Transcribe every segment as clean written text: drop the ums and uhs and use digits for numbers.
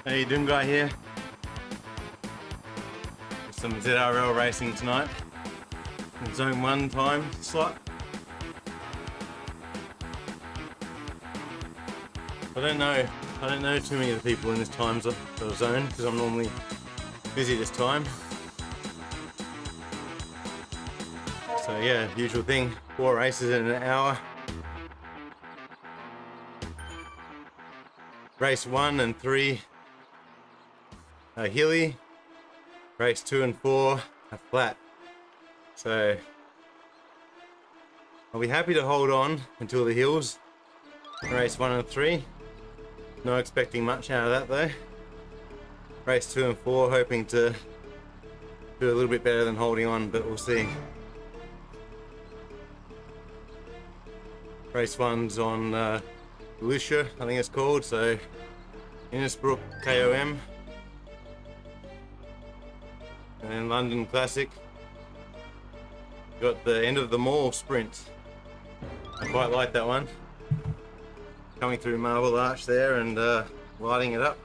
How you doing, guy here? Some ZRL racing tonight. Zone 1 time slot. I don't know too many of the people in this time zone because I'm normally busy this time. So yeah, usual thing, 4 races in an hour. Race 1 and 3 are hilly. Race 2 and 4 are flat. So I'll be happy to hold on until the hills. Race 1 and 3. Not expecting much out of that though. Race 2 and 4 hoping to do a little bit better than holding on, but we'll see. Race 1's on Lucia, I think it's called, so Innisbrook KOM. And then London Classic. Got the end of the mall sprint. I quite like that one. Coming through Marble Arch there and lighting it up.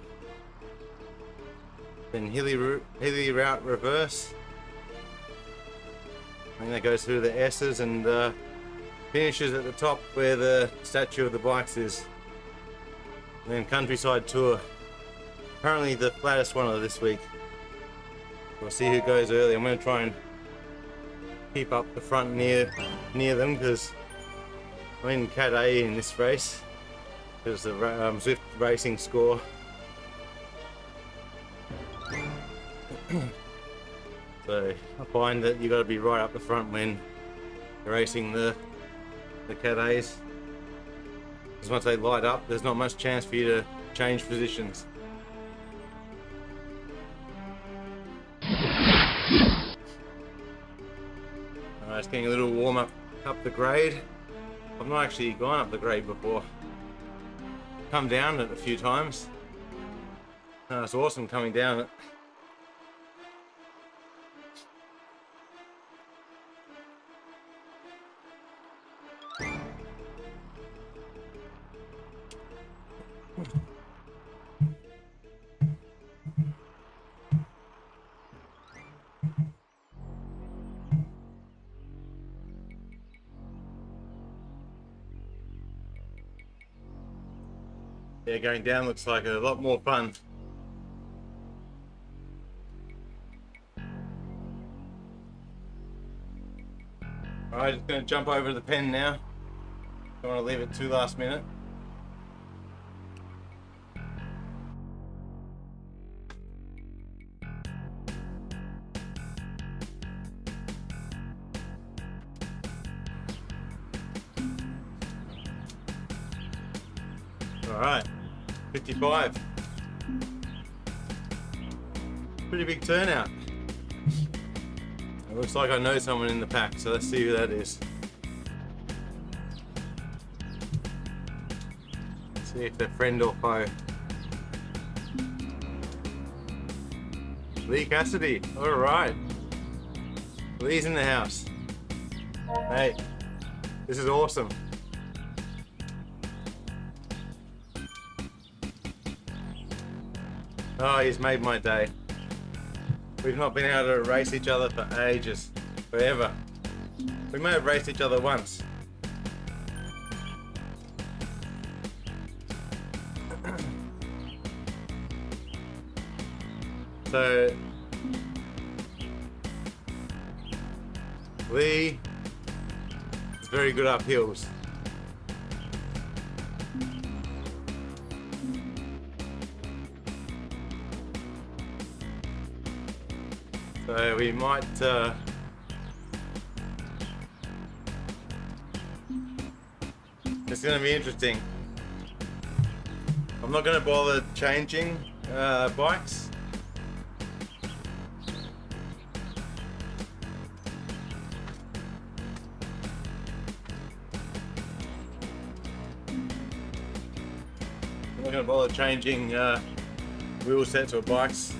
Then hilly route reverse. I think that goes through the S's and finishes at the top where the statue of the bikes is. And then Countryside Tour. Apparently the flattest one of this week. We'll see who goes early. I'm going to try and keep up the front near them because I'm in Cat A in this race. There's the Zwift Racing score. So I find that you got to be right up the front when you're racing the Cat A's. Because once they light up, there's not much chance for you to change positions. It's getting a little warm up the grade. I've not actually gone up the grade before. Come down it a few times. It's awesome coming down it. Yeah, going down looks like a lot more fun. Alright, just going to jump over to the pen now. Don't want to leave it too last minute. Alright, 55. Pretty big turnout. It looks like I know someone in the pack, so let's see who that is. See if they're friend or foe. Lee Cassidy, alright. Lee's in the house. Hey, this is awesome. Oh, he's made my day. We've not been able to race each other for ages, forever. We may have raced each other once. So, Lee is very good up hills. So we might it's going to be interesting. I'm not going to bother changing bikes. I'm not going to bother changing wheel sets or bikes.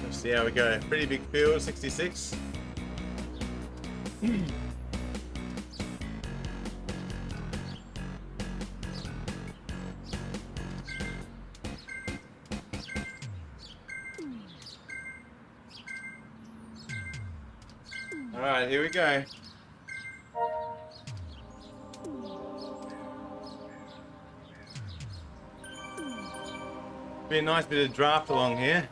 See how we go. Pretty big field, 66. Alright, here we go. Be a nice bit of draft along here.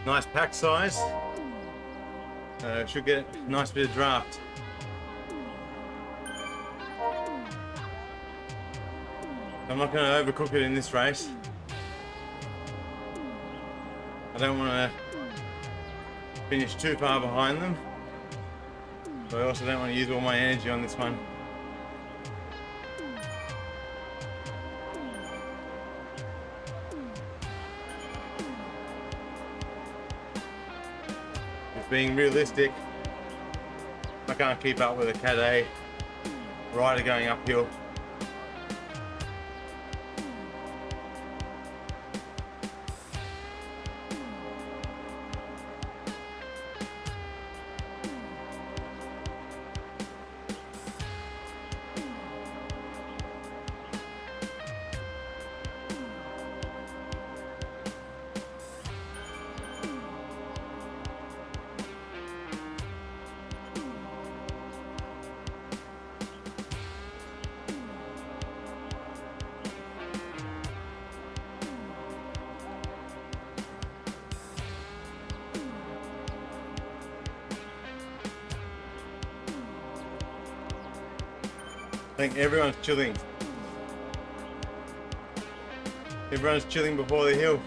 Nice pack size. Should get a nice bit of draft. I'm not going to overcook it in this race. I don't want to finish too far behind them, but I also don't want to use all my energy on this one. Just being realistic, I can't keep up with a Cat A rider going uphill. I think everyone's chilling. Everyone's chilling before the hill.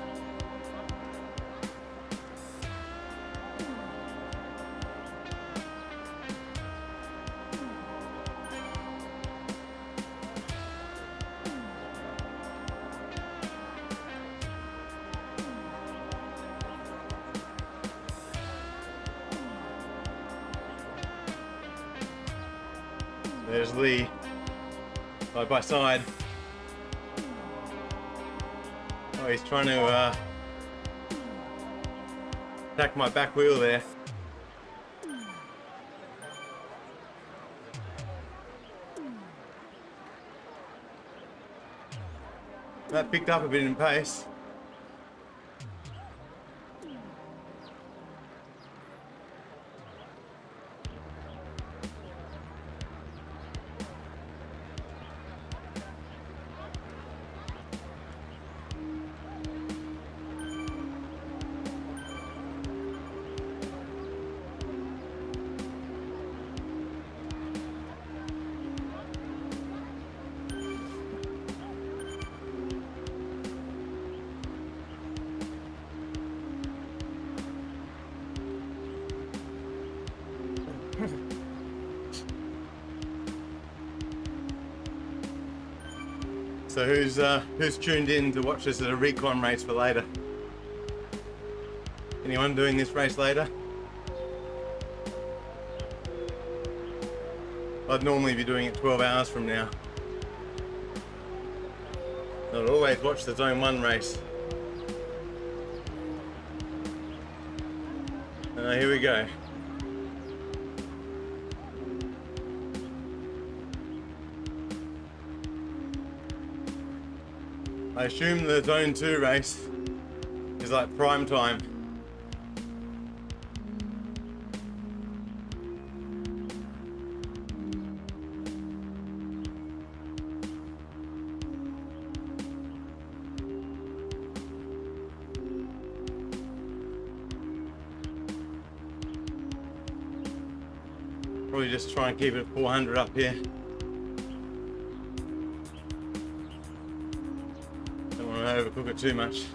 There's Lee. Side by side. Oh, he's trying to attack my back wheel there. That picked up a bit in pace. So who's tuned in to watch this as a recon race for later? Anyone doing this race later? I'd normally be doing it 12 hours from now. I'd always watch the Zone 1 race. Here we go. I assume the Zone 2 race is like prime time. Probably just try and keep it at 400 up here. Don't want to overcook it too much.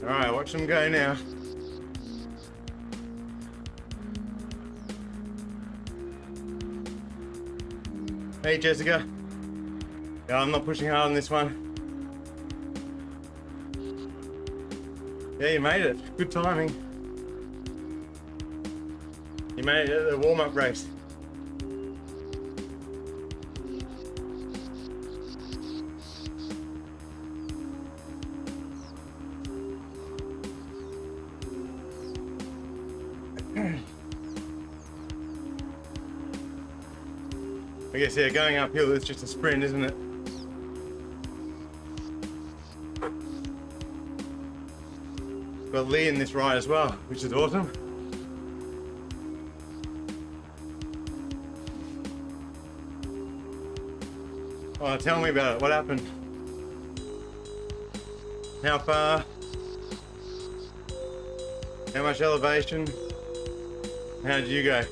All right, watch them go now. Hey, Jessica. Yeah, I'm not pushing hard on this one. Yeah, you made it. Good timing. You made it at the warm-up race. I guess, yeah, going uphill is just a sprint, isn't it? Got Lee in this ride as well, which is awesome. Oh, tell me about it. What happened? How far? How much elevation? How did you go?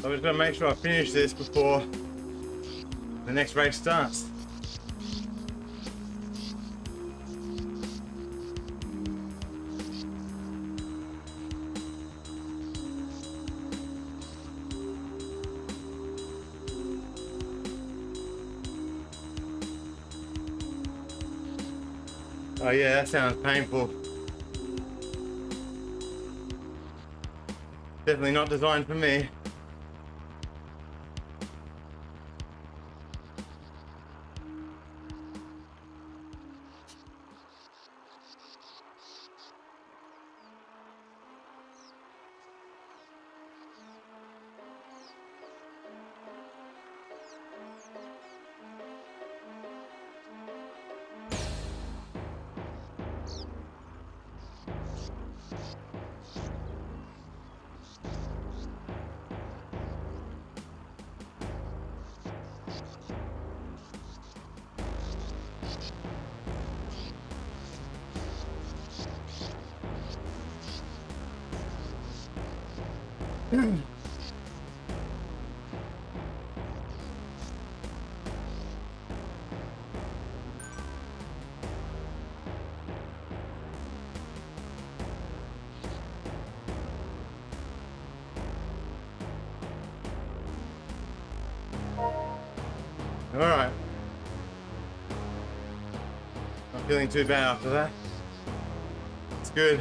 I'm just going to make sure I finish this before the next race starts. Oh yeah, that sounds painful. Definitely not designed for me. All right. Not feeling too bad after that. It's good.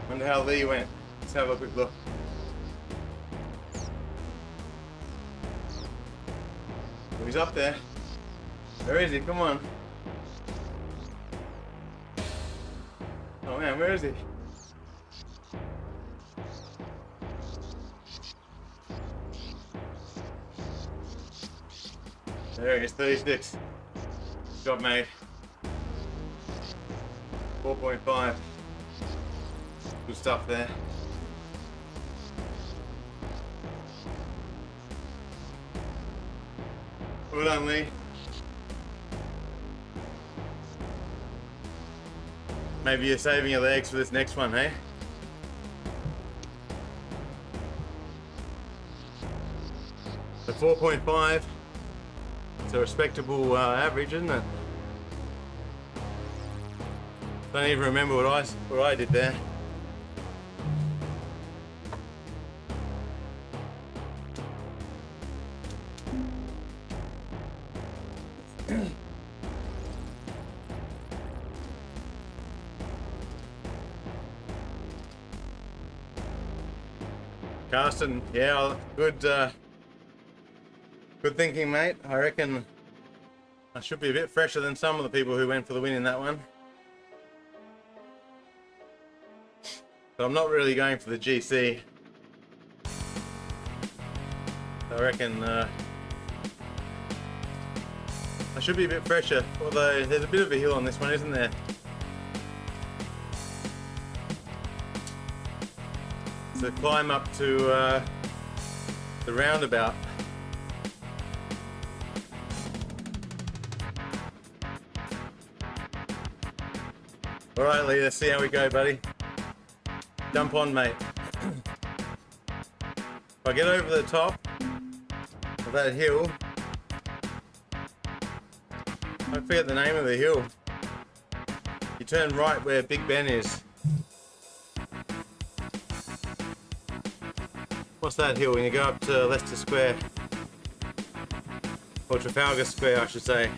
Wonder how Lee went. Let's have a quick look. Oh, he's up there. Where is he? Come on. Oh man, where is he? There he is, 36. Job made. 4.5. Good stuff there. Well done, Lee. Maybe you're saving your legs for this next one, hey? So 4.5. It's a respectable average, isn't it? Don't even remember what I did there. Carsten, yeah, good thinking, mate. I reckon I should be a bit fresher than some of the people who went for the win in that one. But I'm not really going for the GC. I reckon I should be a bit fresher, although there's a bit of a hill on this one, isn't there? It's a climb up to the roundabout. Alright Lee, let's see how we go, buddy. Jump on, mate. If I get over the top of that hill, I forget the name of the hill. You turn right where Big Ben is. What's that hill when you go up to Leicester Square? Or Trafalgar Square, I should say.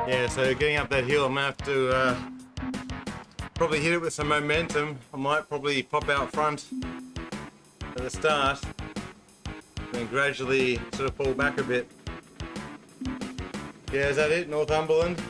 Yeah, so getting up that hill, I'm gonna have to probably hit it with some momentum. I might probably pop out front at the start, and then gradually sort of fall back a bit. Yeah, is that it, Northumberland?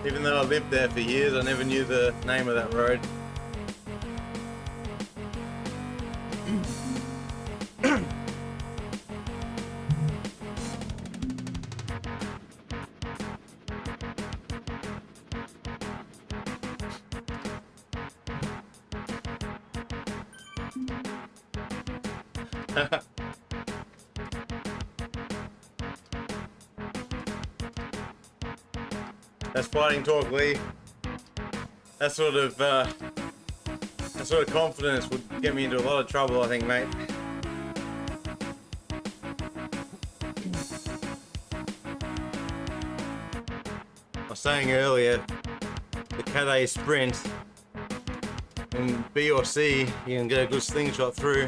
Even though I lived there for years, I never knew the name of that road. That's fighting talk, Lee. That sort of confidence would get me into a lot of trouble, I think, mate. I was saying earlier, the Cat A sprint in B or C, you can get a good slingshot through.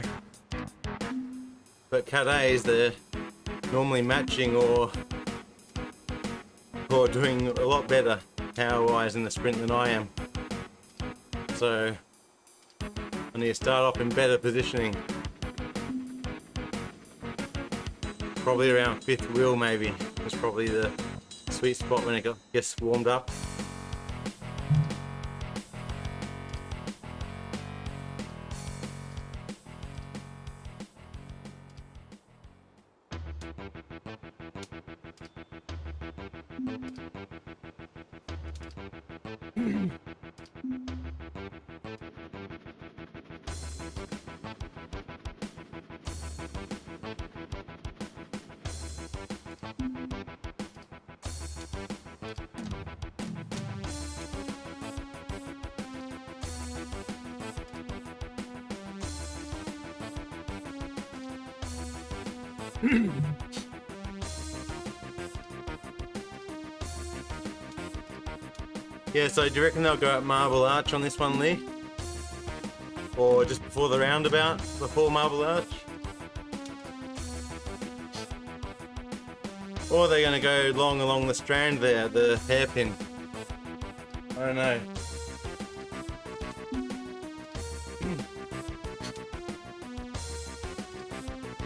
But Cat A's, they're normally matching or doing a lot better power-wise in the sprint than I am. So I need to start off in better positioning. Probably around 5th wheel maybe. That's probably the sweet spot when it gets warmed up. Yeah, so do you reckon they'll go at Marble Arch on this one, Lee? Or just before the roundabout, before Marble Arch? Or are they going to go long along the strand there, the hairpin? I don't know.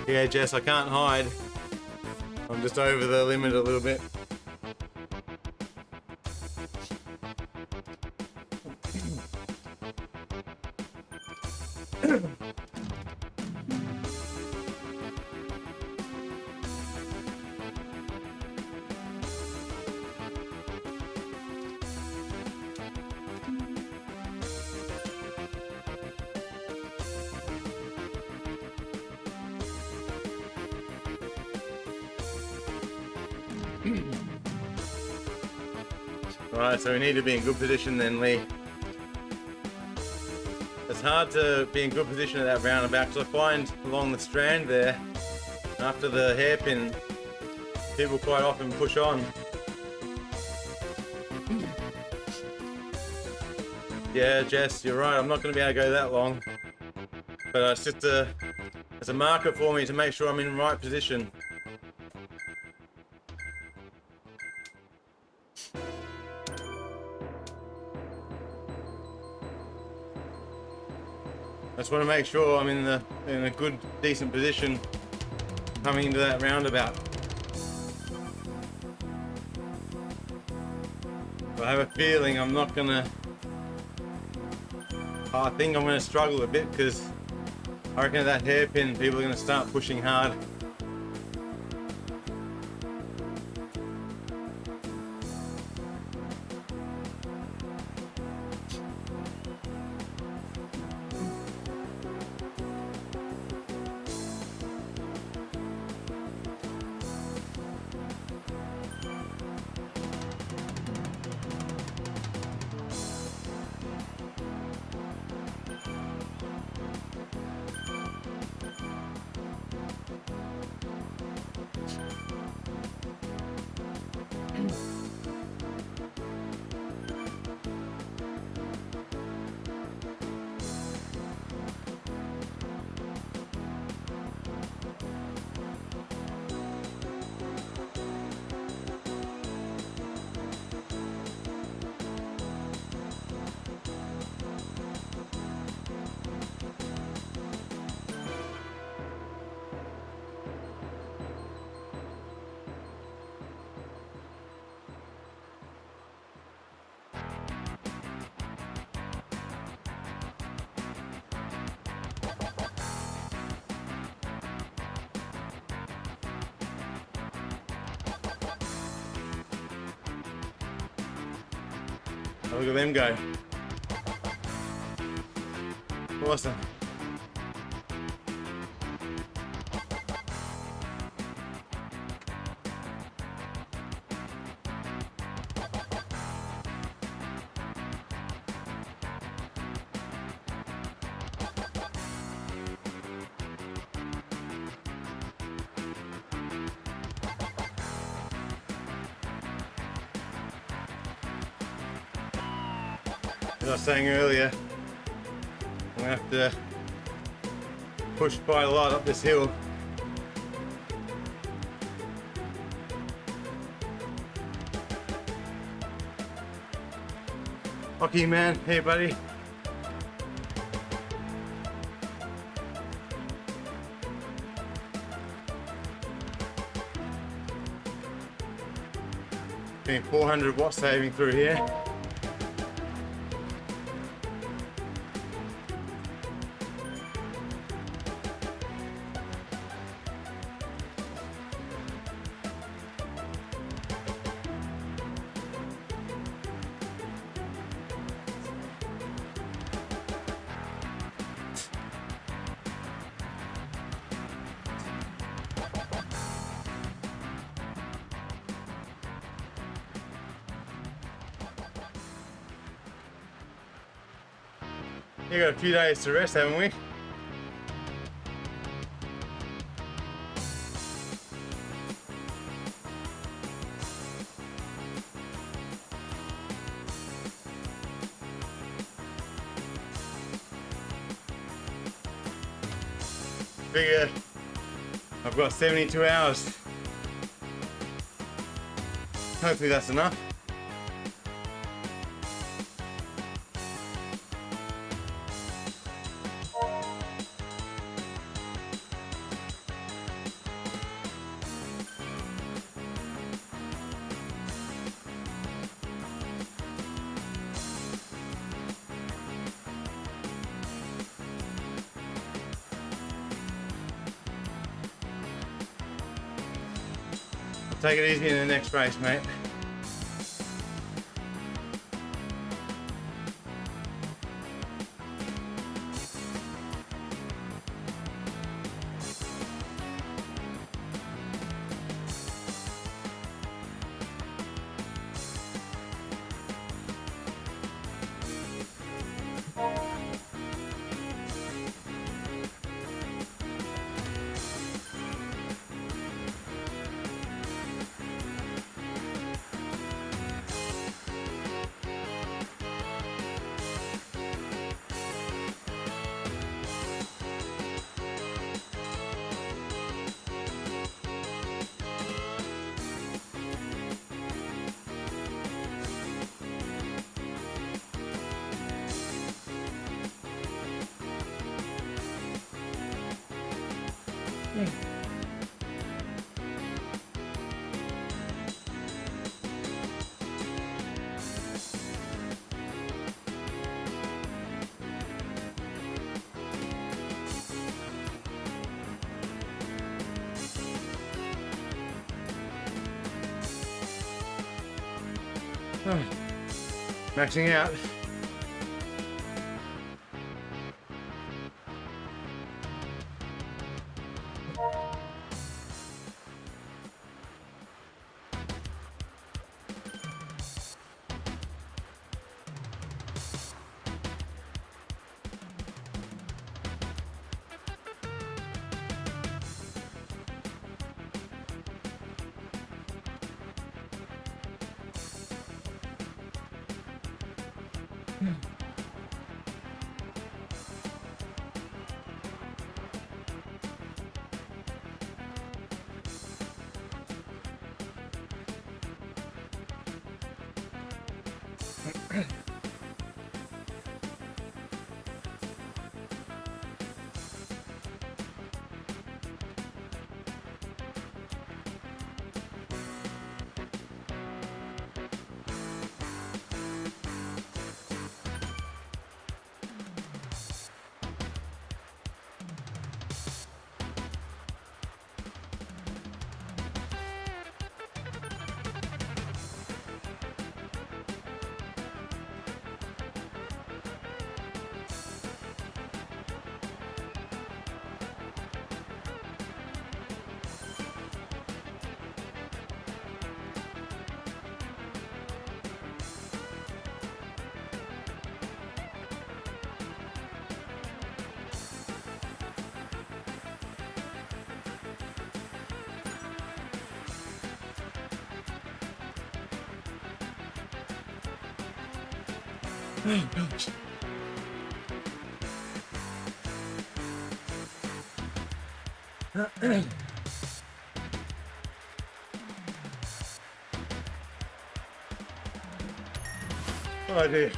Yeah, Jess, I can't hide. I'm just over the limit a little bit. Right, so we need to be in good position then, Lee. It's hard to be in good position at that roundabout because I find along the strand there, after the hairpin, people quite often push on. Yeah, Jess, you're right, I'm not going to be able to go that long. But it's just it's a marker for me to make sure I'm in the right position. I just want to make sure I'm in a good, decent position coming into that roundabout. I have a feeling I'm not gonna. I think I'm gonna struggle a bit because I reckon at that hairpin people are gonna start pushing hard. Look at them go. Awesome. As I was saying earlier, I'm gonna have to push quite a lot up this hill. Hockey man, hey buddy. Getting 400 watts saving through here. You got a few days to rest, haven't we? Figure I've got 72 hours. Hopefully that's enough. Take it easy in the next race, mate. Maxing out. Oh gosh. Oh dear.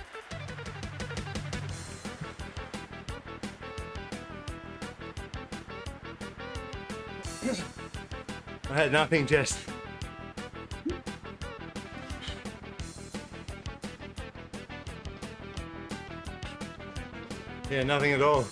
I had nothing, just yeah, nothing at all.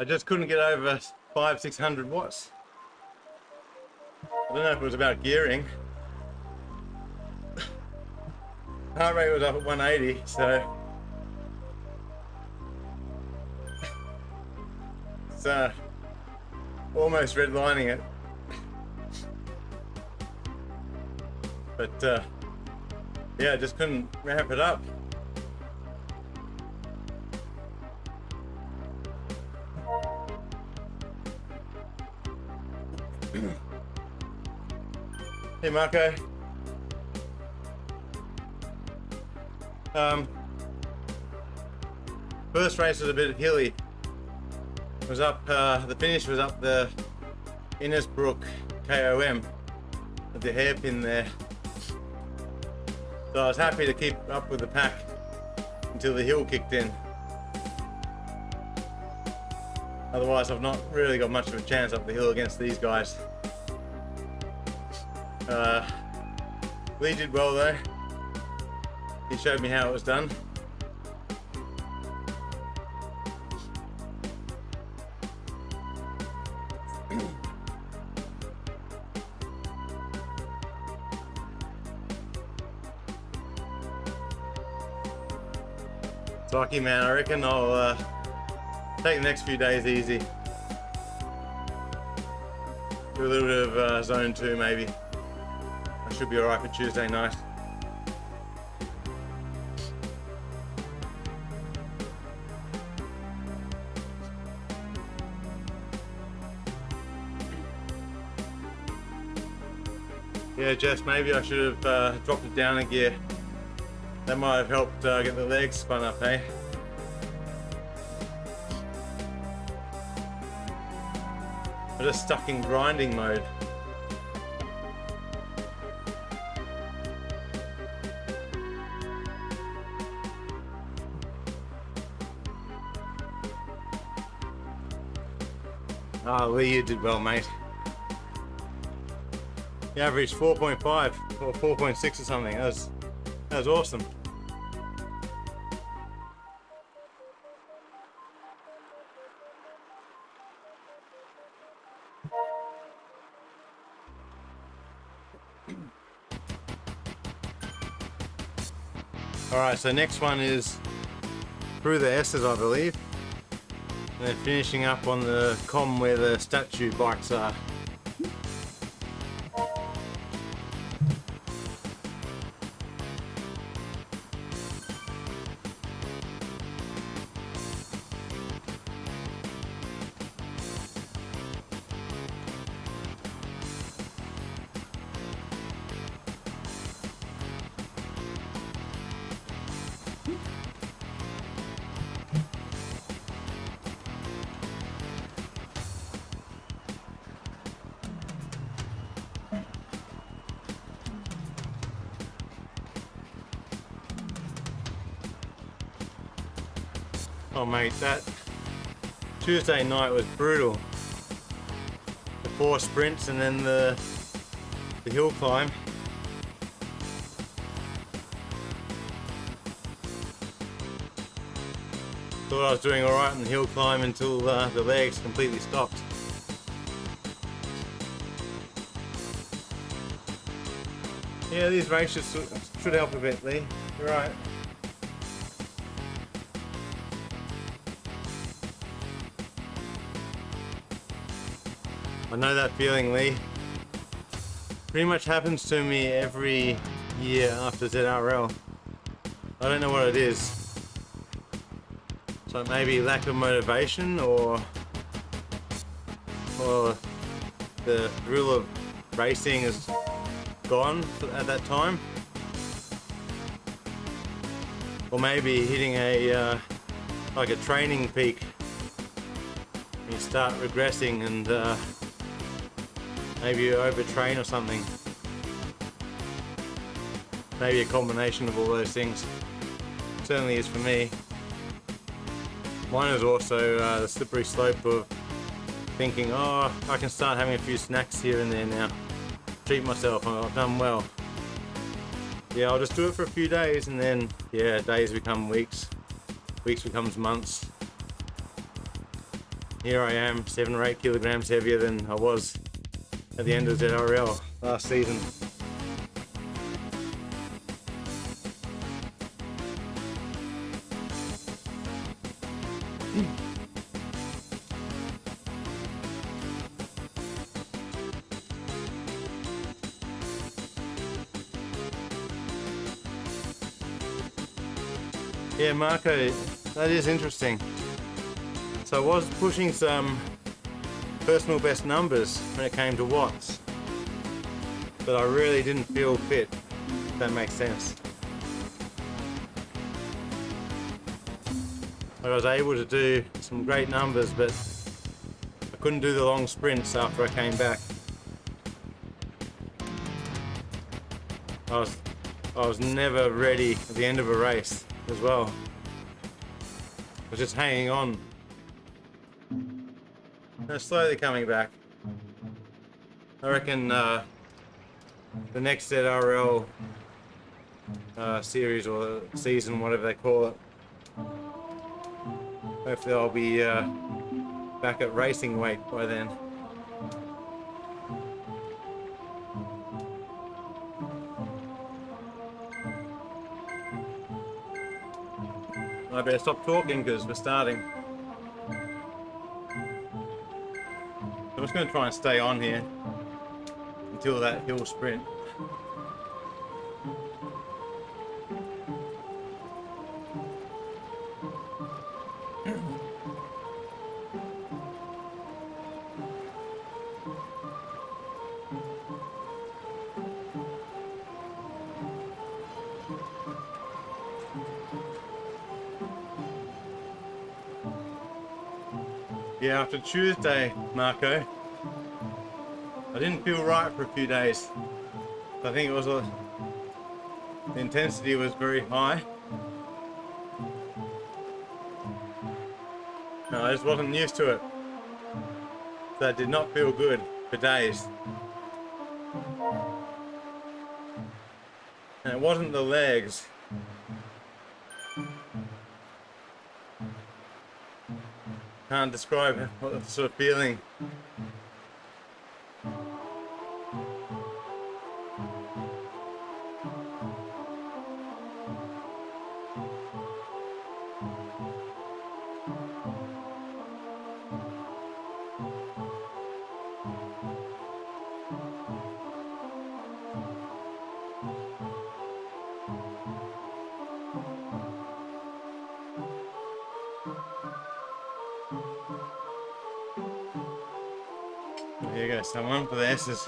I just couldn't get over 500-600 watts. I don't know if it was about gearing. Heart rate was up at 180, so it's almost redlining it. But yeah, I just couldn't ramp it up. Hey Marco. First race was a bit hilly. It was up, the finish was up the Innisbrook KOM at the hairpin there. So I was happy to keep up with the pack until the hill kicked in. Otherwise I've not really got much of a chance up the hill against these guys. Lee did well though. He showed me how it was done. It's lucky, man. I reckon I'll take the next few days easy. Do a little bit of zone 2 maybe. I should be alright for Tuesday night. Yeah, Jess, maybe I should have dropped it down a gear. That might have helped get the legs spun up, eh? 'Cause, hey? I'm just stuck in grinding mode. Oh, Lee, you did well, mate. You averaged 4.5 or 4.6 or something. That was awesome. Alright, so next one is through the S's, I believe. And then finishing up on the comm where the statue bikes are. Oh mate, that Tuesday night was brutal. The 4 sprints and then the hill climb. Thought I was doing alright on the hill climb until the legs completely stopped. Yeah, these races should help a bit, Lee. You're right. I know that feeling, Lee. Pretty much happens to me every year after ZRL. I don't know what it is. So maybe lack of motivation or the thrill of racing is gone at that time. Or maybe hitting a like a training peak. You start regressing and maybe you overtrain or something. Maybe a combination of all those things. Certainly is for me. Mine is also the slippery slope of thinking, oh, I can start having a few snacks here and there now. Treat myself, I've done well. Yeah, I'll just do it for a few days and then, yeah, days become weeks. Weeks becomes months. Here I am, 7 or 8 kilograms heavier than I was at the end of ZRL last season. Yeah, Marco, that is interesting. So I was pushing some personal best numbers when it came to watts, but I really didn't feel fit, if that makes sense. I was able to do some great numbers, but I couldn't do the long sprints after I came back. I was never ready at the end of a race as well. I was just hanging on. They're slowly coming back. I reckon the next ZRL series or season, whatever they call it, hopefully I'll be back at racing weight by then. I better stop talking because we're starting. I'm just going to try and stay on here until that hill sprint. Yeah, after Tuesday, Marco, I didn't feel right for a few days. I think it was the intensity was very high. No, I just wasn't used to it. So it did not feel good for days. And it wasn't the legs. Can't describe what sort of feeling. There you go, someone for the S's.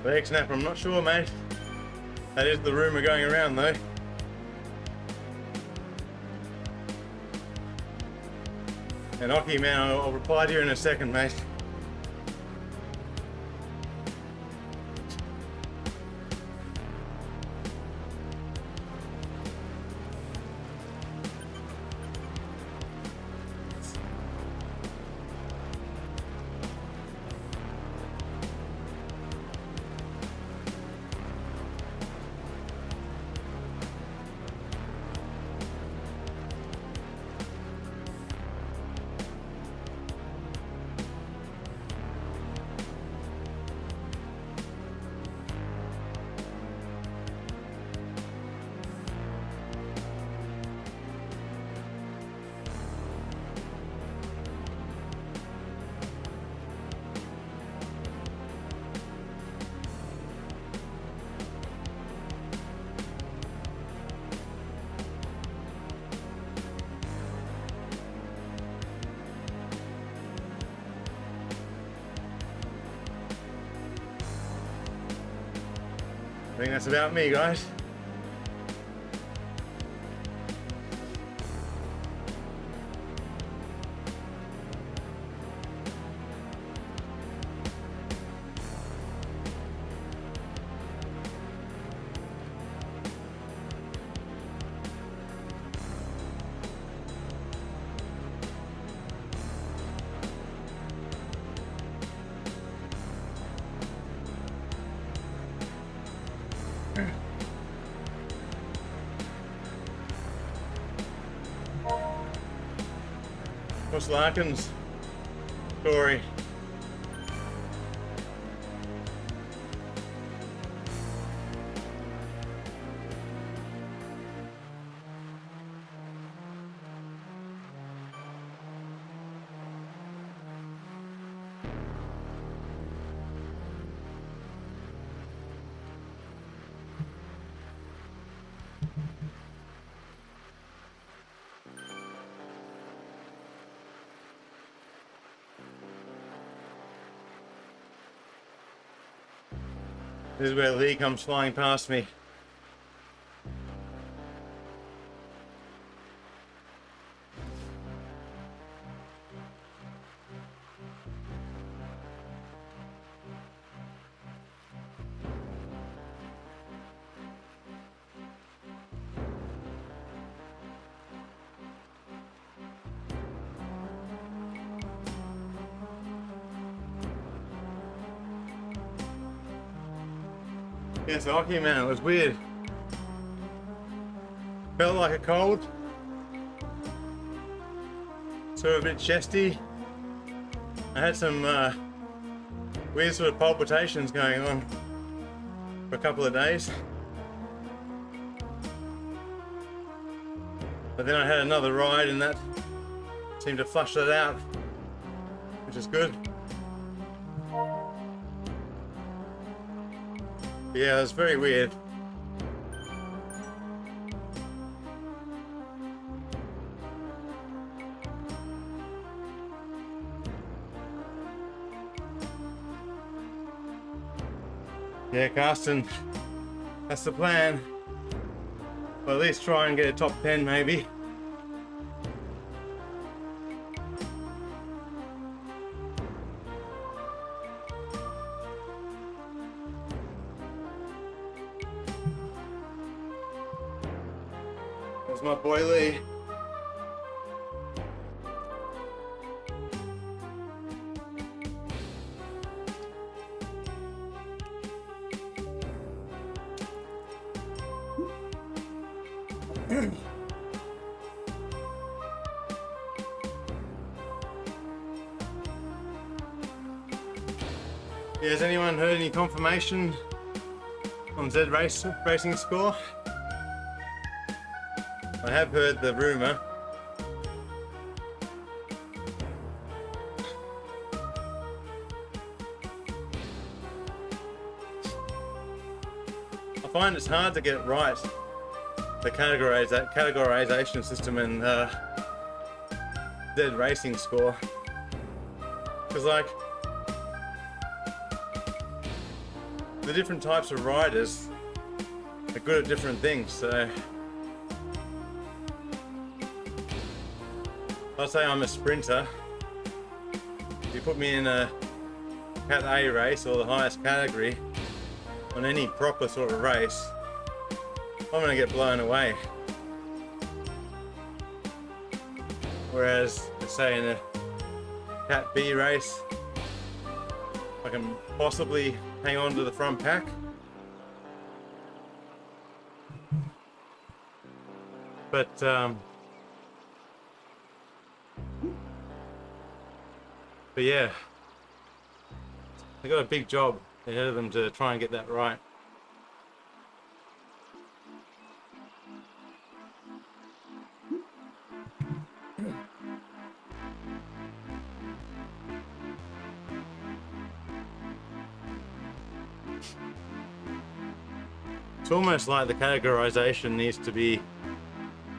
Leg snap, I'm not sure, mate. That is the rumour going around, though. And Oki, man, I'll reply to you in a second, mate. I think that's about me, guys. What's Larkin's story? This is where Lee comes flying past me. Yeah, so hockey, man, it was weird. Felt like a cold. Sort of a bit chesty. I had some weird sort of palpitations going on for a couple of days. But then I had another ride and that seemed to flush that out, which is good. Yeah, it was very weird. Yeah, Carsten, that's the plan. Well, at least try and get a top 10 maybe. There's my boy Lee. Yeah, has anyone heard any confirmation on Z Racing score? I have heard the rumour. I find it's hard to get right, the categorization system in Z Racing score. Because like, the different types of riders are good at different things, so let's say I'm a sprinter. If you put me in a Cat A race or the highest category on any proper sort of race, I'm gonna get blown away. Whereas, let's say in a Cat B race, I can possibly hang on to the front pack. But yeah, they got a big job ahead of them to try and get that right. It's almost like the categorization needs to be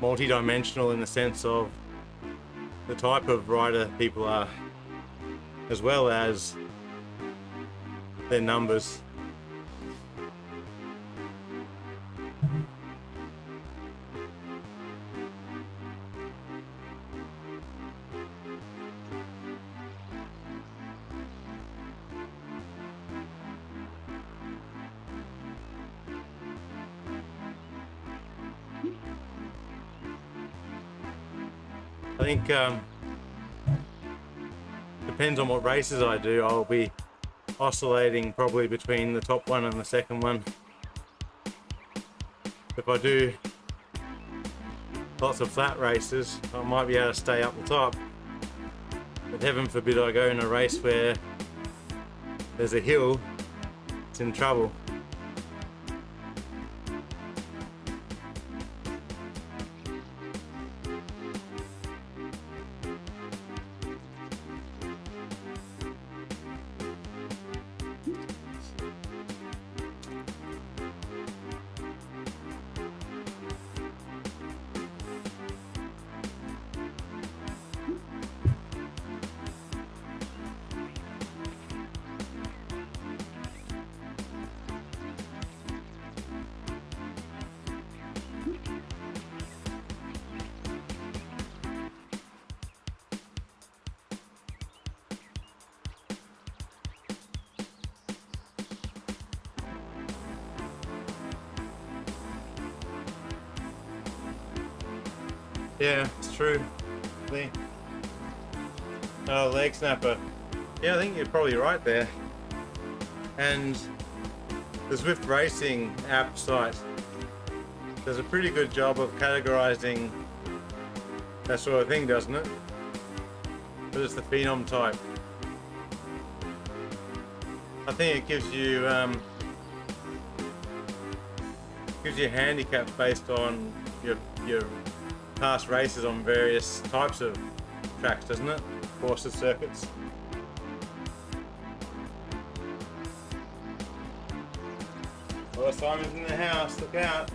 multi-dimensional in the sense of the type of rider people are, as well as their numbers. I think depends on what races I do. I'll be oscillating probably between the top one and the second one. If I do lots of flat races, I might be able to stay up the top. But heaven forbid I go in a race where there's a hill, it's in trouble. Yeah, it's true. Oh, leg snapper. Yeah, I think you're probably right there. And the Zwift Racing app site does a pretty good job of categorizing that sort of thing, doesn't it? But it's the phenom type. I think it gives you a handicap based on your past races on various types of tracks, doesn't it? Courses, circuits. Well, Simon's in the house, look out.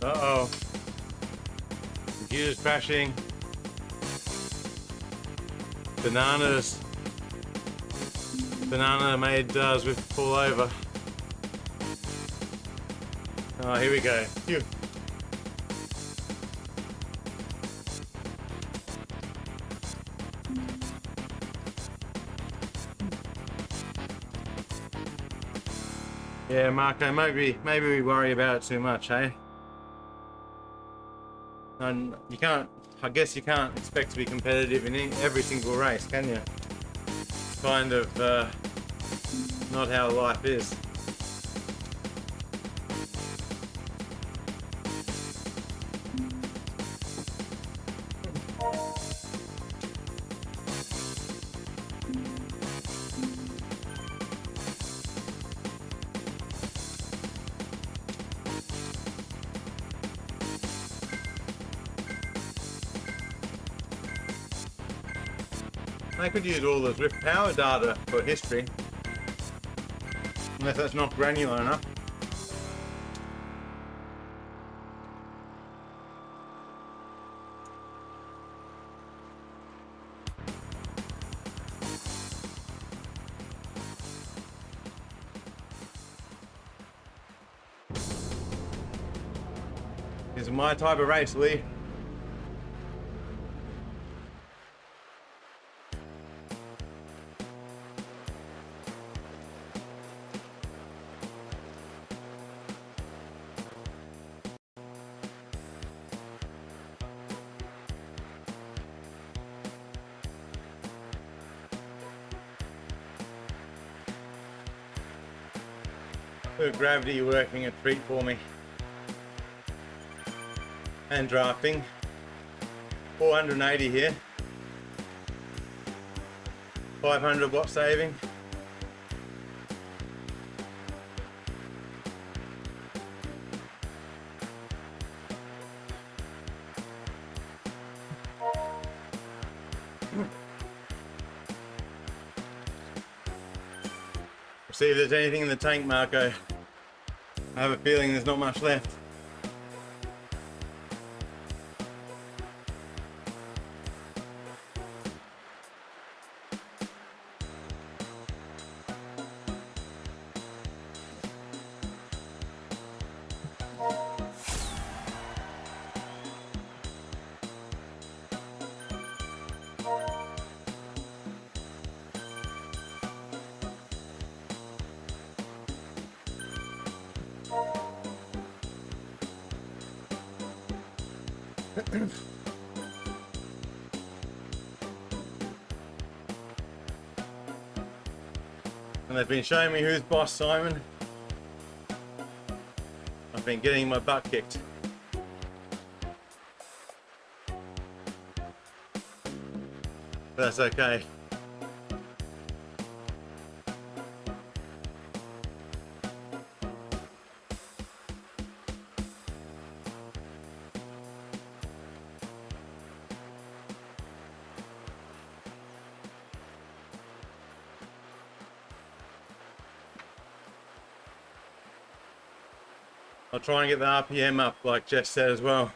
Uh-oh. Computer's crashing. Bananas. Banana made Zwift fall over. Oh, here we go. Phew. Yeah, Marco, maybe we worry about it too much, eh? And I guess you can't expect to be competitive in every single race, can you? It's kind of not how life is. They could use all the Zwift power data for history, unless that's not granular enough. This is my type of race, Lee. Bit of gravity working a treat for me. And drafting. 480 here. 500 watt saving. See if there's anything in the tank, Marco. I have a feeling there's not much left. And they've been showing me who's boss, Simon. I've been getting my butt kicked. But that's okay. I'll try and get the RPM up like Jess said as well.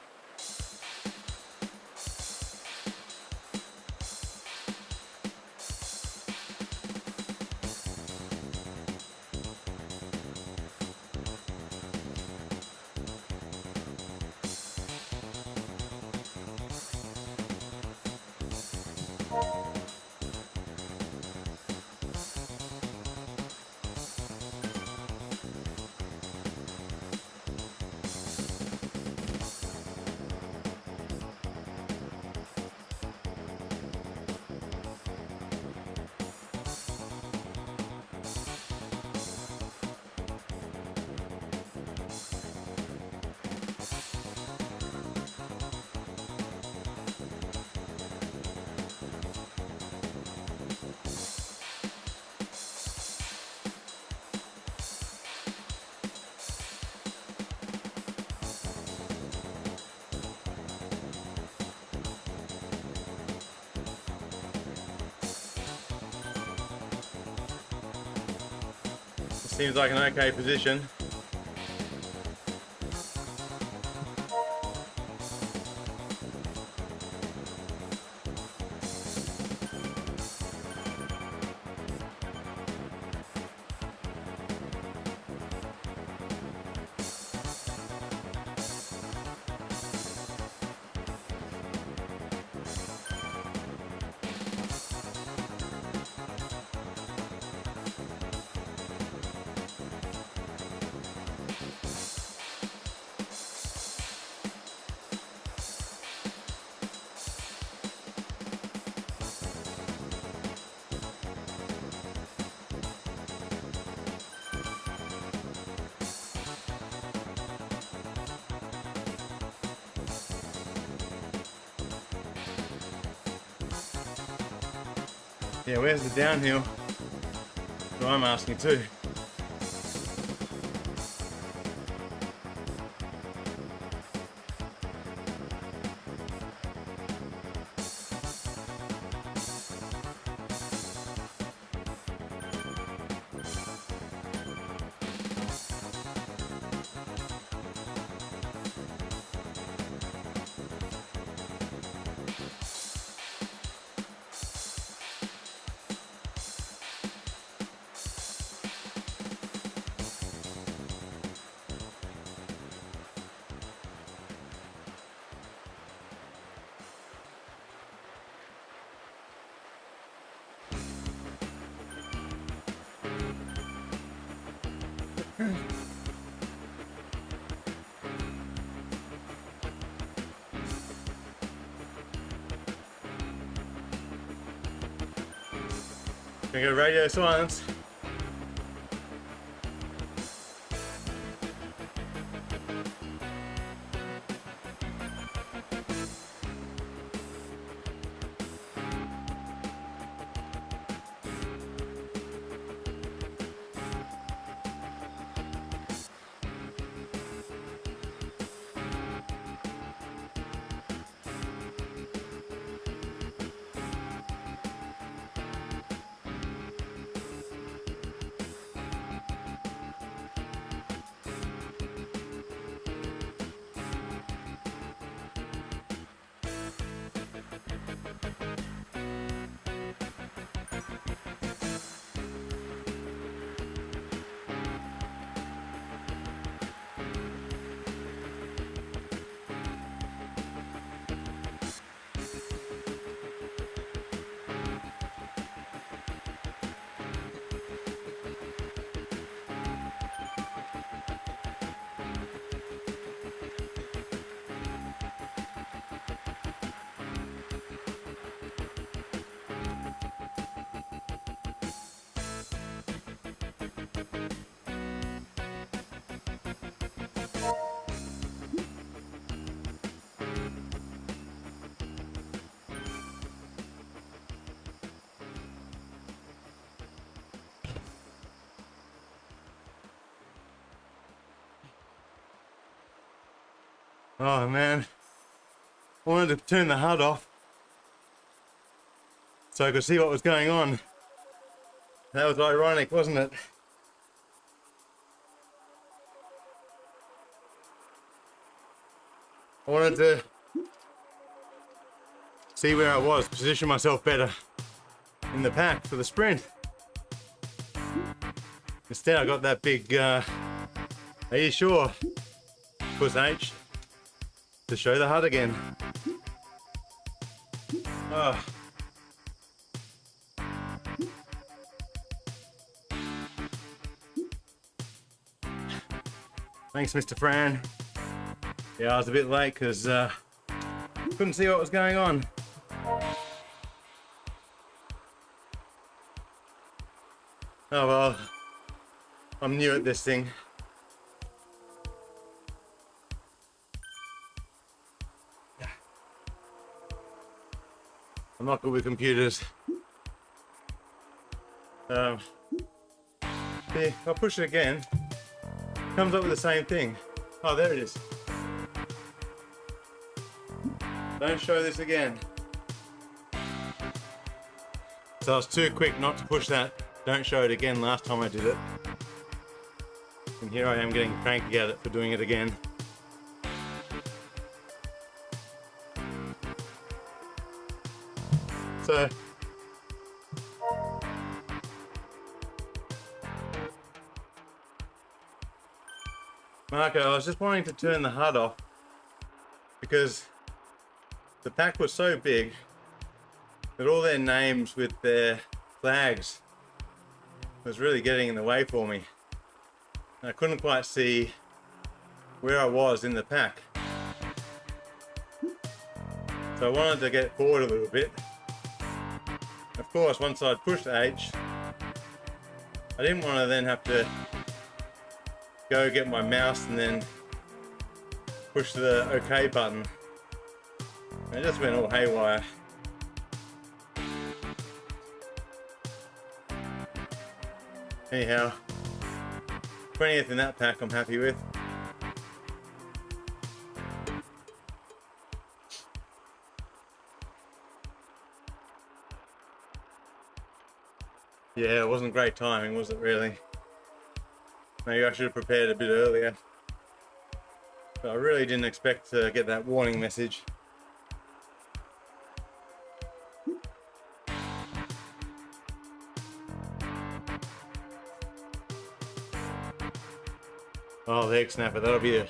Seems like an okay position. Yeah, where's the downhill? So I'm asking too. Gonna go radio silence. Oh man, I wanted to turn the HUD off so I could see what was going on. That was ironic, wasn't it? I wanted to see where I was, position myself better in the pack for the sprint. Instead I got that big, are you sure? Push H to show the HUD again. Oh. Thanks, Mr. Fran. Yeah, I was a bit late because couldn't see what was going on. Oh well, I'm new at this thing. I'm not good with computers. See, I'll push it again. Comes up with the same thing. Oh, there it is. Don't show this again. So I was too quick not to push that don't show it again last time I did it. And here I am getting cranky at it for doing it again. So Marco, I was just wanting to turn the HUD off because the pack was so big that all their names with their flags was really getting in the way for me. I couldn't quite see where I was in the pack. So I wanted to get forward a little bit. Of course, once I'd pushed H, I didn't want to then have to go get my mouse and then push the OK button. It just went all haywire. Anyhow, 20th in that pack I'm happy with. Yeah, it wasn't great timing, was it really? Maybe I should have prepared a bit earlier. But I really didn't expect to get that warning message. Oh, the egg snapper, that'll be a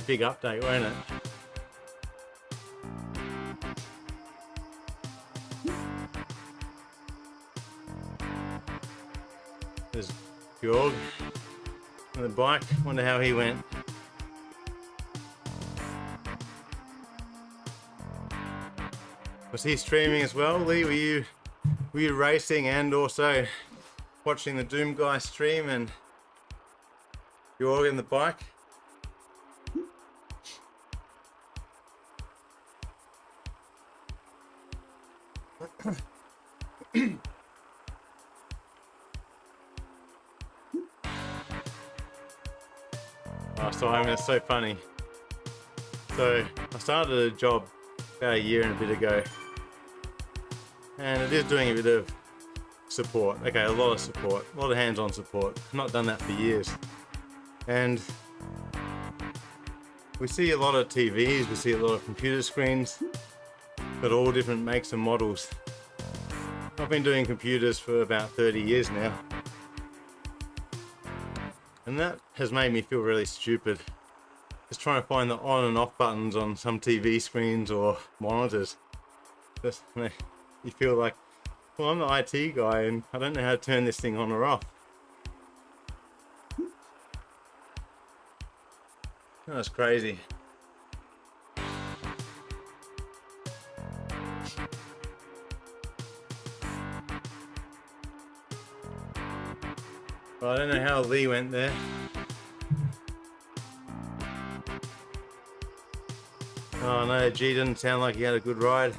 big update, won't it? There's Georg on the bike. Wonder how he went. Was he streaming as well, Lee? Were you racing and also watching the Doom guy stream and Georg in the bike? Oh, Simon, it's so funny. So I started a job about a year and a bit ago, and it is doing a bit of support. Okay, a lot of support, a lot of hands-on support. I've not done that for years. And we see a lot of TVs, we see a lot of computer screens, but all different makes and models. I've been doing computers for about 30 years now. And that has made me feel really stupid. Just trying to find the on and off buttons on some TV screens or monitors. Just, you feel like, well, I'm the IT guy and I don't know how to turn this thing on or off. That's crazy. Well, I don't know how Lee went there. Oh no, G didn't sound like he had a good ride.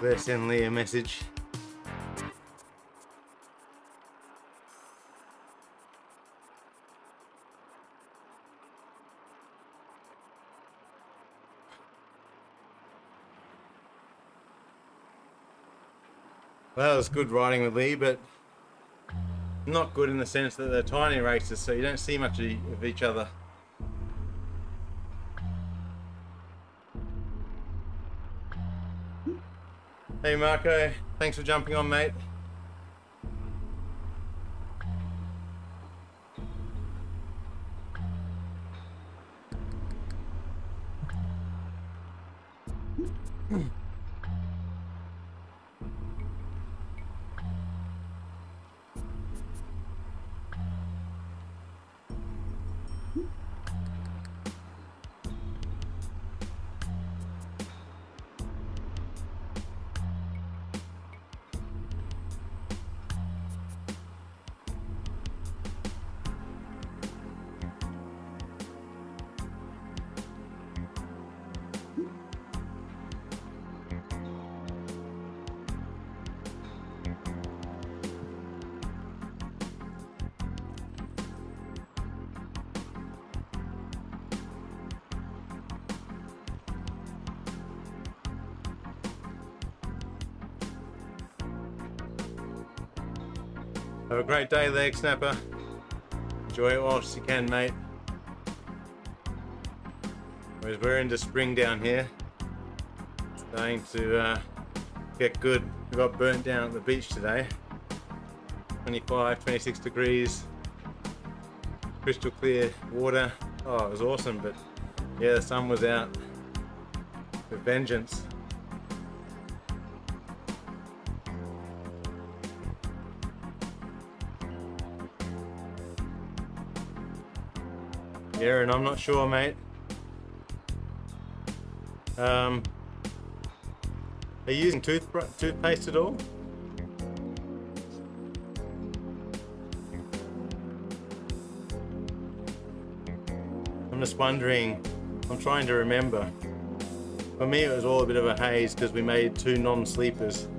Better send Lee a message. Well, it was good riding with Lee, but not good in the sense that they're tiny races, so you don't see much of each other. Hey Marco, thanks for jumping on, mate. Have a great day, leg snapper. Enjoy it whilst you can, mate. Whereas we're into spring down here. Starting to get good. We got burnt down at the beach today. 25, 26 degrees. Crystal clear water. Oh, it was awesome, but yeah, the sun was out with vengeance. Yeah, and I'm not sure, mate. Are you using toothpaste at all? I'm just wondering, I'm trying to remember. For me it was all a bit of a haze because we made 2 non-sleepers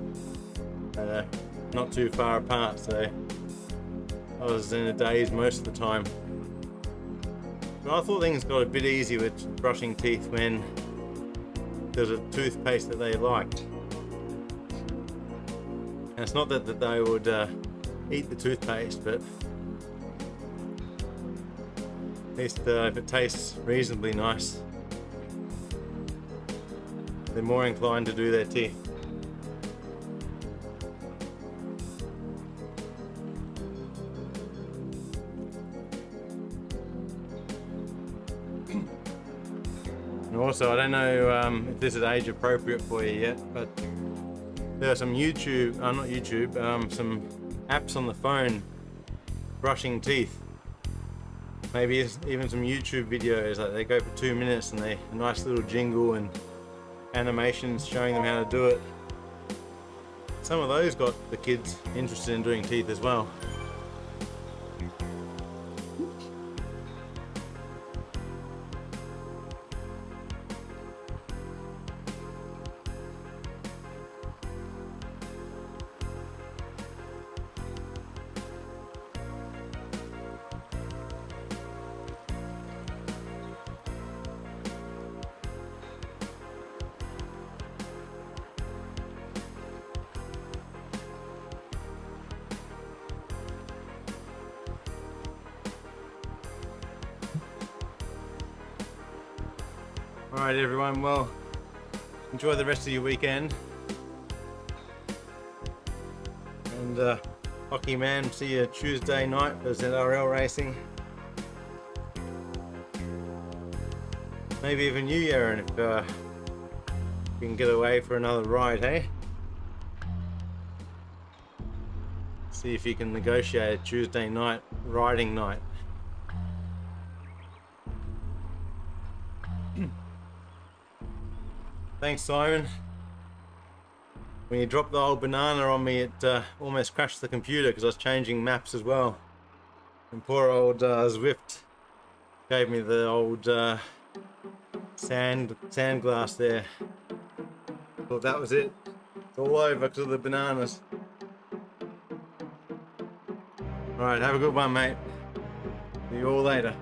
not too far apart, so I was in a daze most of the time. But I thought things got a bit easier with brushing teeth when there's a toothpaste that they liked. And it's not that they would eat the toothpaste, but at least if it tastes reasonably nice, they're more inclined to do their teeth. And also, I don't know if this is age appropriate for you yet, but there are some some apps on the phone brushing teeth. Maybe even some YouTube videos, like they go for 2 minutes and a nice little jingle and animations showing them how to do it. Some of those got the kids interested in doing teeth as well. Alright everyone, well, enjoy the rest of your weekend. And Hockey Man, see you Tuesday night for ZRL racing. Maybe even you, Aaron, if you can get away for another ride, hey? See if you can negotiate a Tuesday night riding night. Thanks, Simon. When you dropped the old banana on me, it almost crashed the computer because I was changing maps as well. And poor old Zwift gave me the old sand glass there. Thought that was it. It's all over because of the bananas. Alright, have a good one, mate. See you all later.